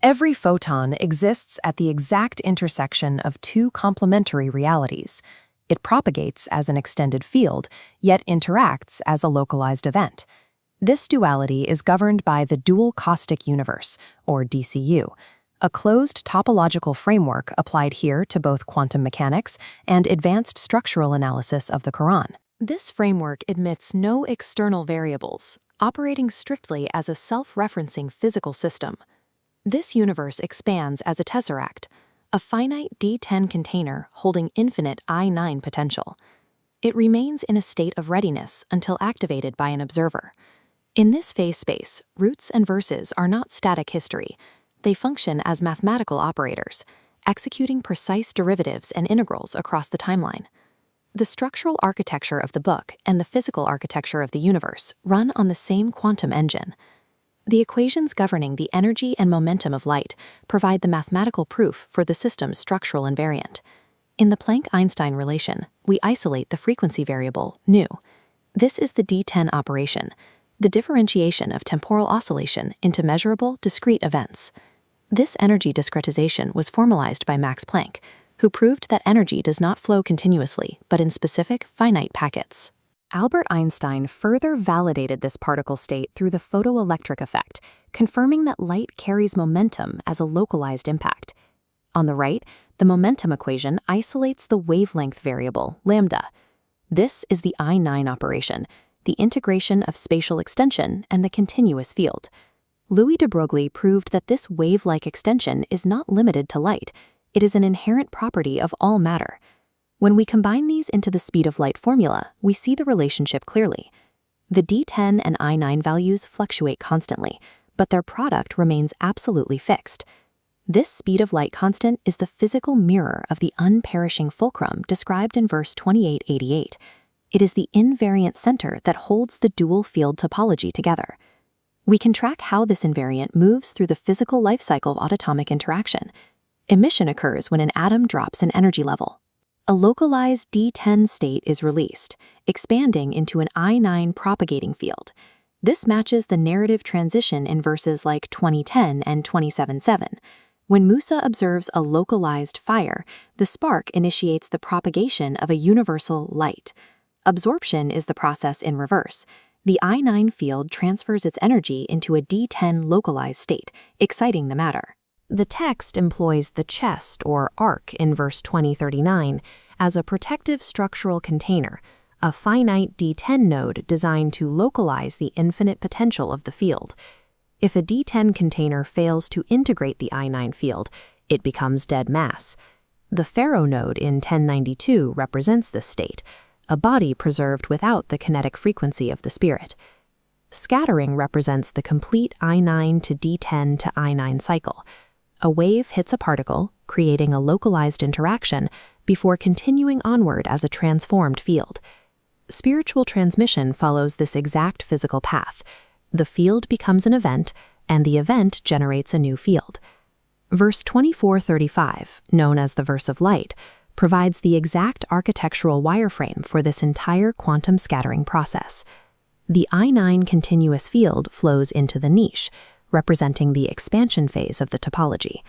Every photon exists at the exact intersection of two complementary realities. It propagates as an extended field, yet interacts as a localized event. This duality is governed by the Dual Caustic Universe, or DCU, a closed topological framework applied here to both quantum mechanics and advanced structural analysis of the Quran. This framework admits no external variables, operating strictly as a self-referencing physical system. This universe expands as a tesseract, a finite D10 container holding infinite I9 potential. It remains in a state of readiness until activated by an observer. In this phase space, roots and verses are not static history. They function as mathematical operators, executing precise derivatives and integrals across the timeline. The structural architecture of the book and the physical architecture of the universe run on the same quantum engine. The equations governing the energy and momentum of light provide the mathematical proof for the system's structural invariant. In the Planck-Einstein relation, we isolate the frequency variable, nu. This is the D10 operation, the differentiation of temporal oscillation into measurable, discrete events. This energy discretization was formalized by Max Planck, who proved that energy does not flow continuously, but in specific, finite packets. Albert Einstein further validated this particle state through the photoelectric effect, confirming that light carries momentum as a localized impact. On the right, the momentum equation isolates the wavelength variable, lambda. This is the I9 operation, the integration of spatial extension and the continuous field. Louis de Broglie proved that this wave-like extension is not limited to light. It is an inherent property of all matter. When we combine these into the speed of light formula, we see the relationship clearly. The D10 and I9 values fluctuate constantly, but their product remains absolutely fixed. This speed of light constant is the physical mirror of the unperishing fulcrum described in verse 2888. It is the invariant center that holds the dual field topology together. We can track how this invariant moves through the physical life cycle of autoatomic interaction. Emission occurs when an atom drops an energy level. A localized D10 state is released, expanding into an I9 propagating field. This matches the narrative transition in verses like 2010 and 27:7. When Musa observes a localized fire, the spark initiates the propagation of a universal light. Absorption is the process in reverse. The I9 field transfers its energy into a D10 localized state, exciting the matter. The text employs the chest or arc in verse 2039 as a protective structural container, a finite D10 node designed to localize the infinite potential of the field. If a D10 container fails to integrate the I9 field, it becomes dead mass. The Pharaoh node in 1092 represents this state, a body preserved without the kinetic frequency of the spirit. Scattering represents the complete I9 to D10 to I9 cycle. A wave hits a particle, creating a localized interaction before continuing onward as a transformed field. Spiritual transmission follows this exact physical path. The field becomes an event, and the event generates a new field. Verse 2435, known as the verse of light, provides the exact architectural wireframe for this entire quantum scattering process. The I9 continuous field flows into the niche, representing the expansion phase of the topology.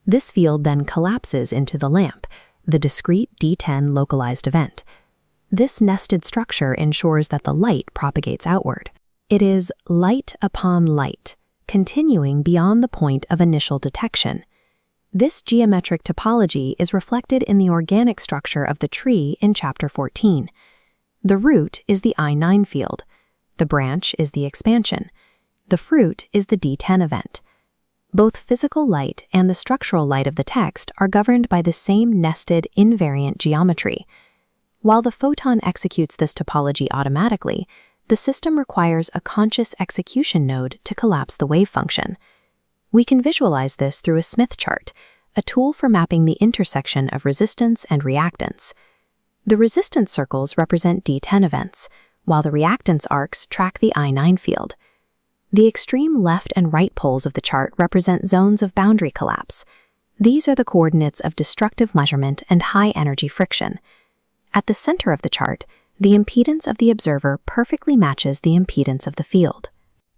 This field then collapses into the lamp, the discrete D10 localized event. This nested structure ensures that the light propagates outward. It is light upon light, continuing beyond the point of initial detection. This geometric topology is reflected in the organic structure of the tree in Chapter 14. The root is the I9 field. The branch is the expansion. The fruit is the D10 event. Both physical light and the structural light of the text are governed by the same nested invariant geometry. While the photon executes this topology automatically, the system requires a conscious execution node to collapse the wave function. We can visualize this through a Smith chart, a tool for mapping the intersection of resistance and reactance. The resistance circles represent D10 events, while the reactance arcs track the I9 field. The extreme left and right poles of the chart represent zones of boundary collapse. These are the coordinates of destructive measurement and high-energy friction. At the center of the chart, the impedance of the observer perfectly matches the impedance of the field.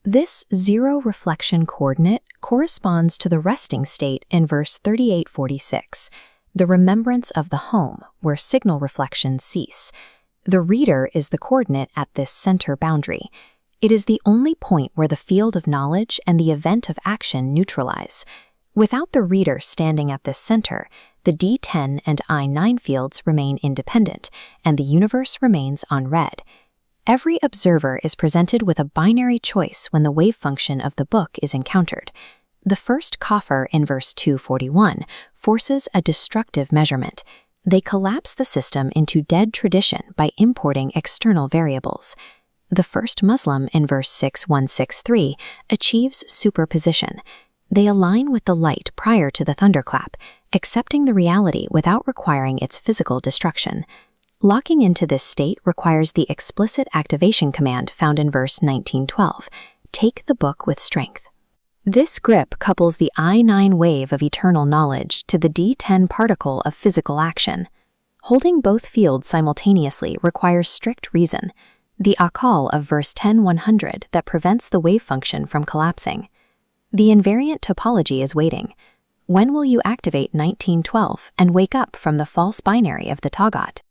This zero reflection coordinate corresponds to the resting state in verse 3846, the remembrance of the home where signal reflections cease. The reader is the coordinate at this center boundary. It is the only point where the field of knowledge and the event of action neutralize. Without the reader standing at this center, the D10 and I9 fields remain independent, and the universe remains unread. Every observer is presented with a binary choice when the wave function of the book is encountered. The first coffer in verse 241 forces a destructive measurement. They collapse the system into dead tradition by importing external variables. The first Muslim in verse 6163 achieves superposition. They align with the light prior to the thunderclap, accepting the reality without requiring its physical destruction. Locking into this state requires the explicit activation command found in verse 1912, take the book with strength. This grip couples the I9 wave of eternal knowledge to the D10 particle of physical action. Holding both fields simultaneously requires strict reason, the akal of verse 10100 that prevents the wave function from collapsing. The invariant topology is waiting. When will you activate 1912 and wake up from the false binary of the Tagat?